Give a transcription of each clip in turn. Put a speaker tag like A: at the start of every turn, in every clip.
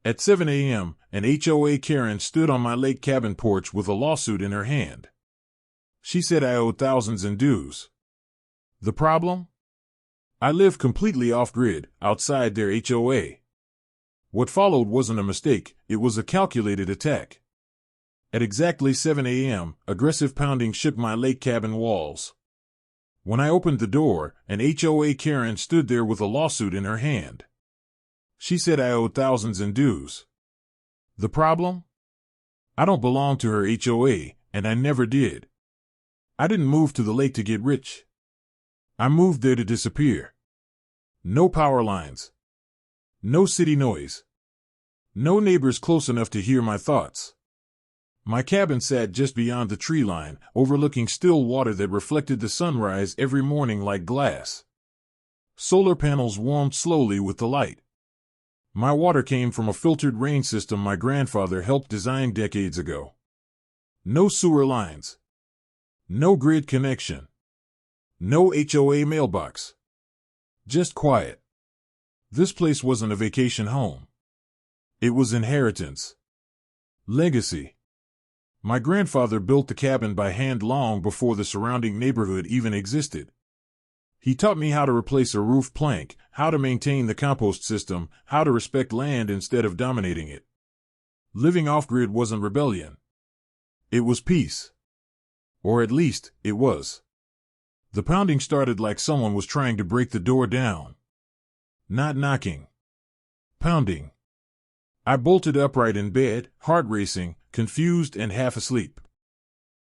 A: At 7 a.m., an HOA Karen stood on my lake cabin porch with a lawsuit in her hand. She said I owed thousands in dues. The problem? I live completely off-grid, outside their HOA. What followed wasn't a mistake, it was a calculated attack. At exactly 7 a.m., aggressive pounding shook my lake cabin walls. When I opened the door, an HOA Karen stood there with a lawsuit in her hand. She said I owed thousands in dues. The problem? I don't belong to her HOA, and I never did. I didn't move to the lake to get rich. I moved there to disappear. No power lines. No city noise. No neighbors close enough to hear my thoughts. My cabin sat just beyond the tree line, overlooking still water that reflected the sunrise every morning like glass. Solar panels warmed slowly with the light. My water came from a filtered rain system my grandfather helped design decades ago. No sewer lines. No grid connection. No HOA mailbox. Just quiet. This place wasn't a vacation home. It was inheritance. Legacy. My grandfather built the cabin by hand long before the surrounding neighborhood even existed. He taught me how to replace a roof plank, how to maintain the compost system, how to respect land instead of dominating it. Living off-grid wasn't rebellion. It was peace. Or at least, it was. The pounding started like someone was trying to break the door down. Not knocking. Pounding. I bolted upright in bed, heart racing, confused and half asleep.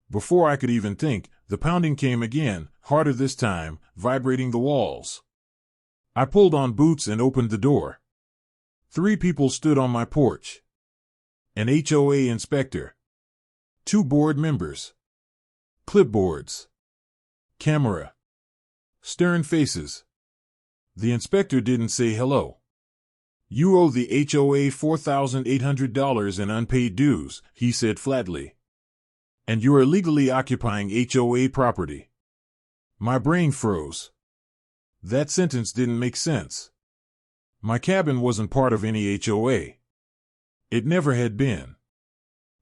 A: Before I could even think, the pounding came again, harder this time, vibrating the walls. I pulled on boots and opened the door. 3 people stood on my porch. An HOA inspector. 2 board members. Clipboards. Camera. Stern faces. The inspector didn't say hello. You owe the HOA $4,800 in unpaid dues, he said flatly. And you are illegally occupying HOA property. My brain froze. That sentence didn't make sense. My cabin wasn't part of any HOA. It never had been.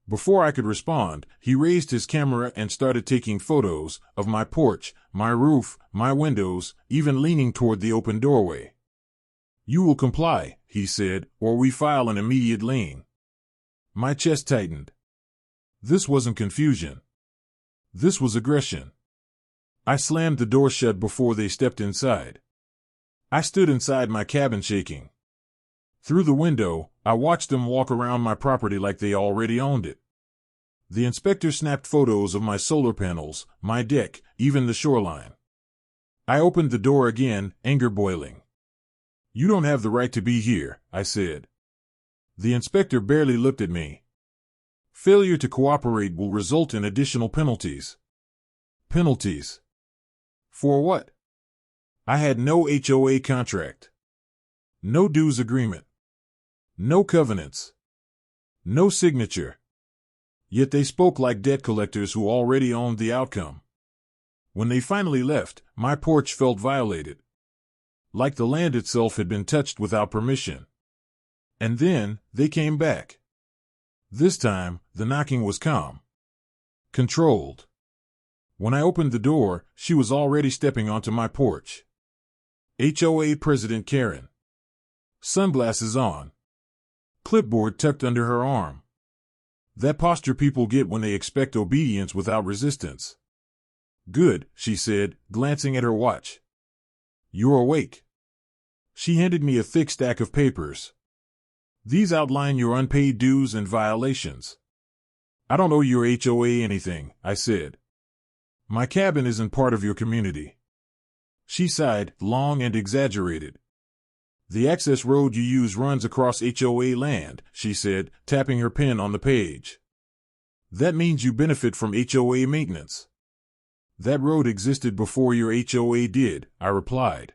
A: Before I could respond, he raised his camera and started taking photos of my porch, my roof, my windows, even leaning toward the open doorway. You will comply, he said, or we file an immediate lien. My chest tightened. This wasn't confusion. This was aggression. I slammed the door shut before they stepped inside. I stood inside my cabin shaking. Through the window, I watched them walk around my property like they already owned it. The inspector snapped photos of my solar panels, my deck, even the shoreline. I opened the door again, anger boiling. You don't have the right to be here, I said. The inspector barely looked at me. Failure to cooperate will result in additional penalties. Penalties? For what? I had no HOA contract. No dues agreement. No covenants. No signature. Yet they spoke like debt collectors who already owned the outcome. When they finally left, my porch felt violated. Like the land itself had been touched without permission. And then, they came back. This time, the knocking was calm. Controlled. When I opened the door, she was already stepping onto my porch. HOA President Karen. Sunglasses on. Clipboard tucked under her arm. That posture people get when they expect obedience without resistance. Good, she said, glancing at her watch. You're awake. She handed me a thick stack of papers. These outline your unpaid dues and violations. I don't owe your HOA anything, I said. My cabin isn't part of your community. She sighed, long and exaggerated. The access road you use runs across HOA land, she said, tapping her pen on the page. That means you benefit from HOA maintenance. That road existed before your HOA did, I replied.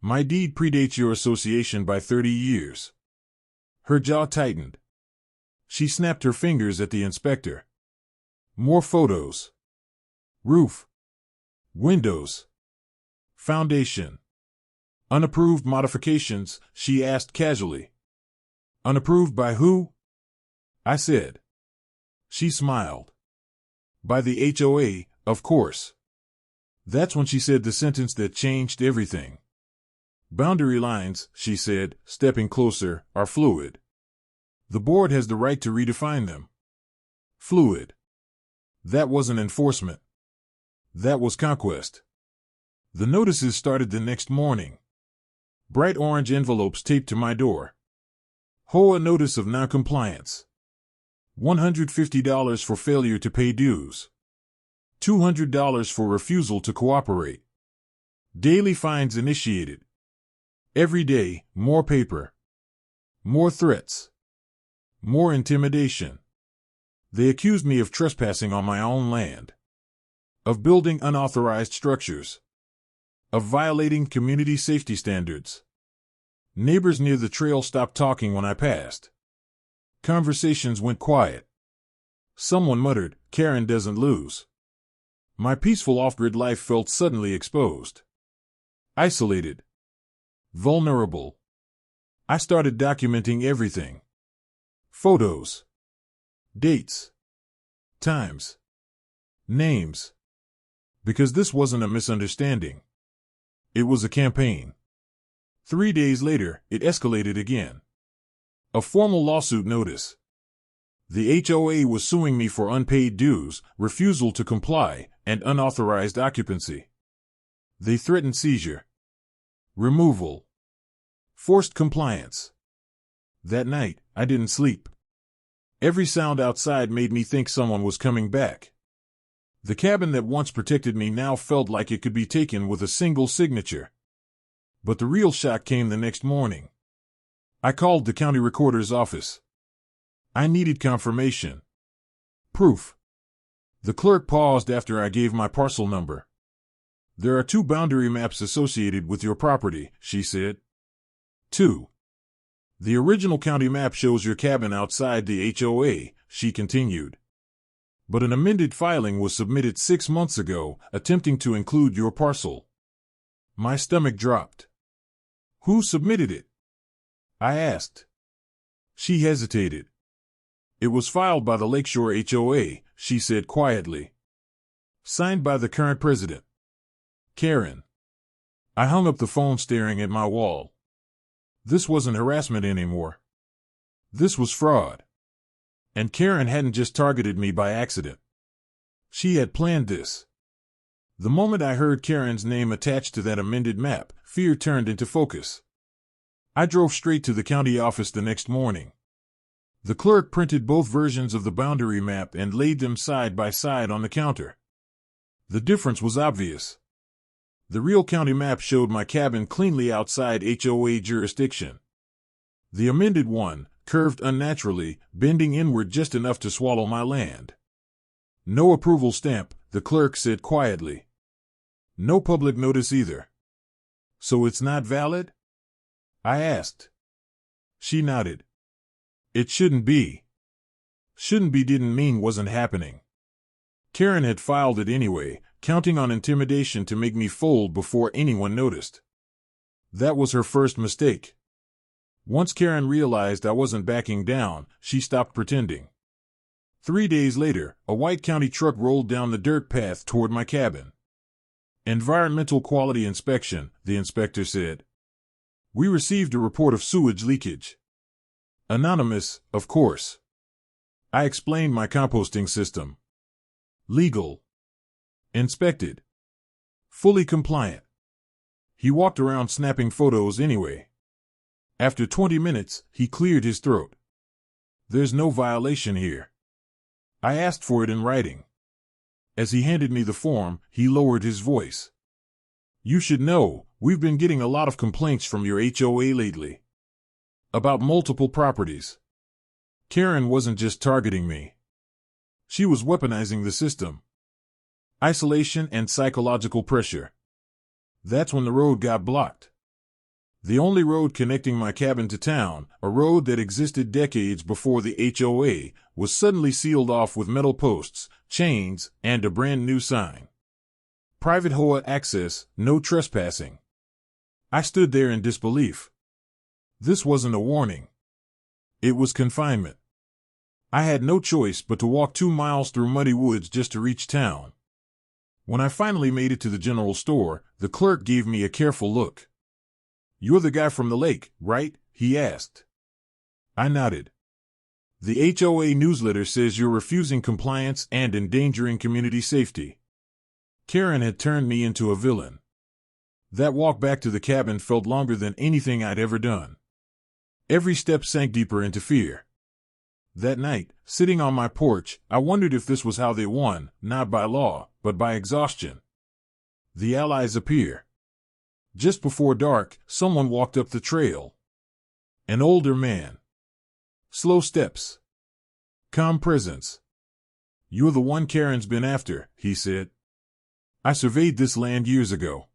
A: My deed predates your association by 30 years. Her jaw tightened. She snapped her fingers at the inspector. More photos. Roof. Windows. Foundation. Unapproved modifications, she asked casually. Unapproved by who? I said. She smiled. By the HOA, of course. That's when she said the sentence that changed everything. Boundary lines, she said, stepping closer, are fluid. The board has the right to redefine them. Fluid. That wasn't enforcement. That was conquest. The notices started the next morning. Bright orange envelopes taped to my door. HOA notice of noncompliance. $150 for failure to pay dues. $200 for refusal to cooperate. Daily fines initiated. Every day, more paper. More threats. More intimidation. They accused me of trespassing on my own land. Of building unauthorized structures. Of violating community safety standards. Neighbors near the trail stopped talking when I passed. Conversations went quiet. Someone muttered, "Karen doesn't lose." My peaceful off-grid life felt suddenly exposed. Isolated. Vulnerable. I started documenting everything. Photos. Dates. Times. Names. Because this wasn't a misunderstanding. It was a campaign. 3 days later, it escalated again. A formal lawsuit notice. The HOA was suing me for unpaid dues, refusal to comply, and unauthorized occupancy. They threatened seizure. Removal. Forced compliance. That night, I didn't sleep. Every sound outside made me think someone was coming back. The cabin that once protected me now felt like it could be taken with a single signature. But the real shock came the next morning. I called the county recorder's office. I needed confirmation. Proof. The clerk paused after I gave my parcel number. "There are 2 boundary maps associated with your property," she said. 2. "The original county map shows your cabin outside the HOA," she continued. "But an amended filing was submitted 6 months ago, attempting to include your parcel." My stomach dropped. "Who submitted it?" I asked. She hesitated. "It was filed by the Lakeshore HOA," she said quietly. "Signed by the current president, Karen." I hung up the phone staring at my wall. This wasn't harassment anymore. This was fraud. And Karen hadn't just targeted me by accident. She had planned this. The moment I heard Karen's name attached to that amended map, fear turned into focus. I drove straight to the county office the next morning. The clerk printed both versions of the boundary map and laid them side by side on the counter. The difference was obvious. The real county map showed my cabin cleanly outside HOA jurisdiction. The amended one, curved unnaturally, bending inward just enough to swallow my land. "No approval stamp," the clerk said quietly. "No public notice either." "So it's not valid?" I asked. She nodded. "It shouldn't be." Shouldn't be didn't mean wasn't happening. Karen had filed it anyway, counting on intimidation to make me fold before anyone noticed. That was her first mistake. Once Karen realized I wasn't backing down, she stopped pretending. 3 days later, a white county truck rolled down the dirt path toward my cabin. "Environmental quality inspection," the inspector said. "We received a report of sewage leakage." Anonymous, of course. I explained my composting system. Legal. Inspected. Fully compliant. He walked around snapping photos anyway. After 20 minutes, he cleared his throat. "There's no violation here." I asked for it in writing. As he handed me the form, he lowered his voice. "You should know, we've been getting a lot of complaints from your HOA lately. About multiple properties. Karen wasn't just targeting me. She was weaponizing the system. Isolation and psychological pressure. That's when the road got blocked. The only road connecting my cabin to town, a road that existed decades before the HOA, was suddenly sealed off with metal posts, chains, and a brand new sign. Private HOA access, no trespassing. I stood there in disbelief. This wasn't a warning. It was confinement. I had no choice but to walk 2 miles through muddy woods just to reach town. When I finally made it to the general store, the clerk gave me a careful look. "You're the guy from the lake, right?" he asked. I nodded. "The HOA newsletter says you're refusing compliance and endangering community safety." Karen had turned me into a villain. That walk back to the cabin felt longer than anything I'd ever done. Every step sank deeper into fear. That night, sitting on my porch, I wondered if this was how they won, not by law, but by exhaustion. The allies appear. Just before dark, someone walked up the trail. An older man. Slow steps. Calm presence. "You're the one Karen's been after," he said. "I surveyed this land years ago."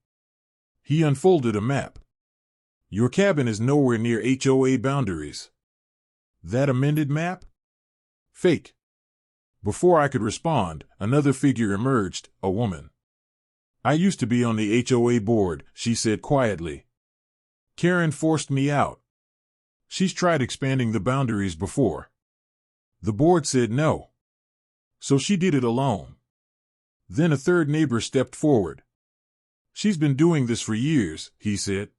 A: He unfolded a map. "Your cabin is nowhere near HOA boundaries." "That amended map?" "Fake." Before I could respond, another figure emerged, a woman. "I used to be on the HOA board," she said quietly. "Karen forced me out. She's tried expanding the boundaries before. The board said no. So she did it alone." Then a third neighbor stepped forward. "She's been doing this for years," he said.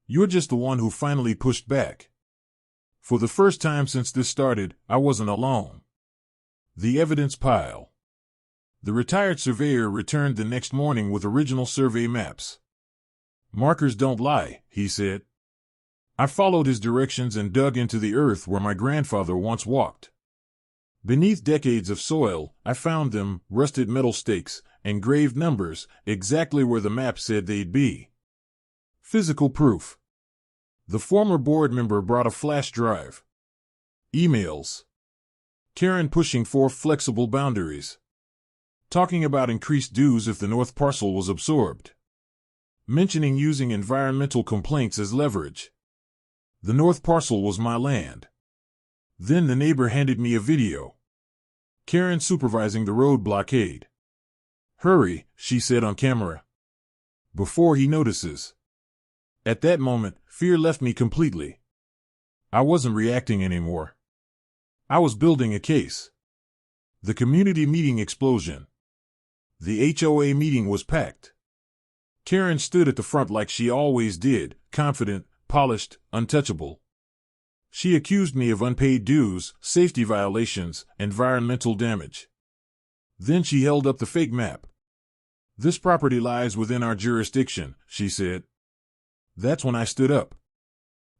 A: "You're just the one who finally pushed back." For the first time since this started, I wasn't alone. The evidence pile. The retired surveyor returned the next morning with original survey maps. "Markers don't lie," he said. "I followed his directions and dug into the earth where my grandfather once walked. Beneath decades of soil, I found them, rusted metal stakes, engraved numbers, exactly where the map said they'd be. Physical proof." The former board member brought a flash drive. Emails. Karen pushing for flexible boundaries. Talking about increased dues if the north parcel was absorbed. Mentioning using environmental complaints as leverage. The north parcel was my land. Then the neighbor handed me a video. Karen supervising the road blockade. "Hurry," she said on camera. "Before he notices." At that moment, fear left me completely. I wasn't reacting anymore. I was building a case. The community meeting explosion. The HOA meeting was packed. Karen stood at the front like she always did, confident, polished, untouchable. She accused me of unpaid dues, safety violations, environmental damage. Then she held up the fake map. "This property lies within our jurisdiction," she said. That's when I stood up.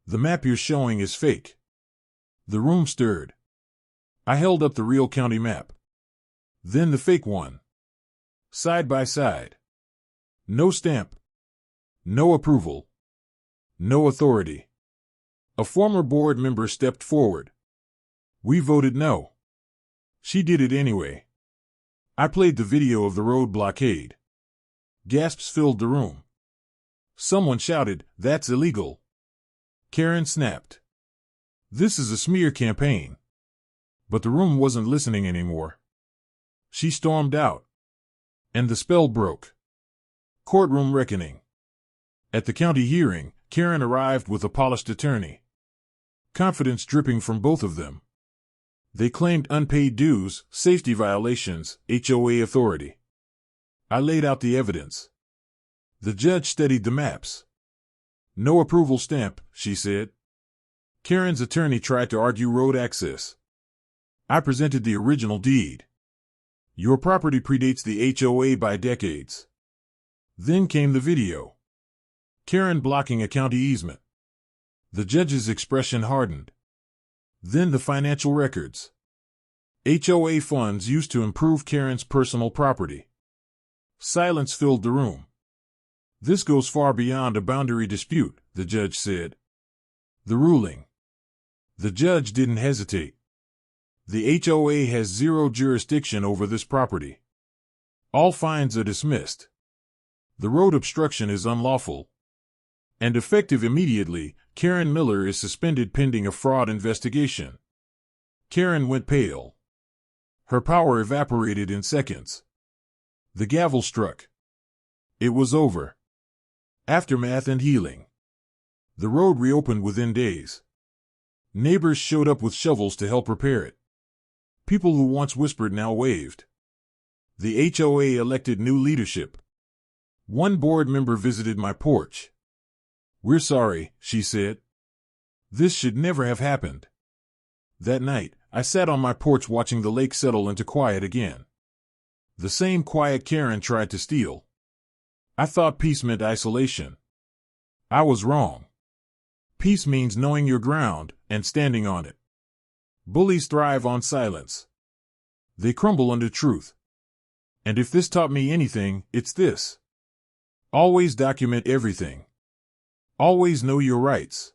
A: "The map you're showing is fake." The room stirred. I held up the real county map. Then the fake one. Side by side. No stamp. No approval. No authority. A former board member stepped forward. "We voted no." She did it anyway. I played the video of the road blockade. Gasps filled the room. Someone shouted, "That's illegal." Karen snapped. "This is a smear campaign." But the room wasn't listening anymore. She stormed out. And the spell broke. Courtroom reckoning. At the county hearing, Karen arrived with a polished attorney. Confidence dripping from both of them. They claimed unpaid dues, safety violations, HOA authority. I laid out the evidence. The judge studied the maps. "No approval stamp," she said. Karen's attorney tried to argue road access. I presented the original deed. "Your property predates the HOA by decades." Then came the video. Karen blocking a county easement. The judge's expression hardened. Then the financial records. HOA funds used to improve Karen's personal property. Silence filled the room. "This goes far beyond a boundary dispute," the judge said. The ruling. The judge didn't hesitate. "The HOA has zero jurisdiction over this property. All fines are dismissed. The road obstruction is unlawful. And effective immediately, Karen Miller is suspended pending a fraud investigation." Karen went pale. Her power evaporated in seconds. The gavel struck. It was over. Aftermath and healing. The road reopened within days. Neighbors showed up with shovels to help repair it. People who once whispered now waved. The HOA elected new leadership. One board member visited my porch. "We're sorry," she said. "This should never have happened." That night, I sat on my porch watching the lake settle into quiet again. The same quiet Karen tried to steal. I thought peace meant isolation. I was wrong. Peace means knowing your ground and standing on it. Bullies thrive on silence. They crumble under truth. And if this taught me anything, it's this. Always document everything. Always know your rights.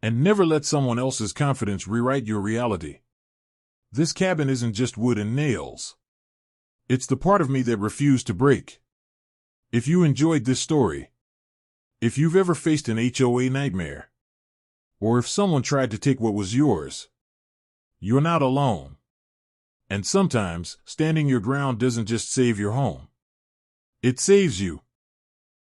A: And never let someone else's confidence rewrite your reality. This cabin isn't just wood and nails. It's the part of me that refused to break. If you enjoyed this story, if you've ever faced an HOA nightmare, or if someone tried to take what was yours, you're not alone. And sometimes, standing your ground doesn't just save your home. It saves you.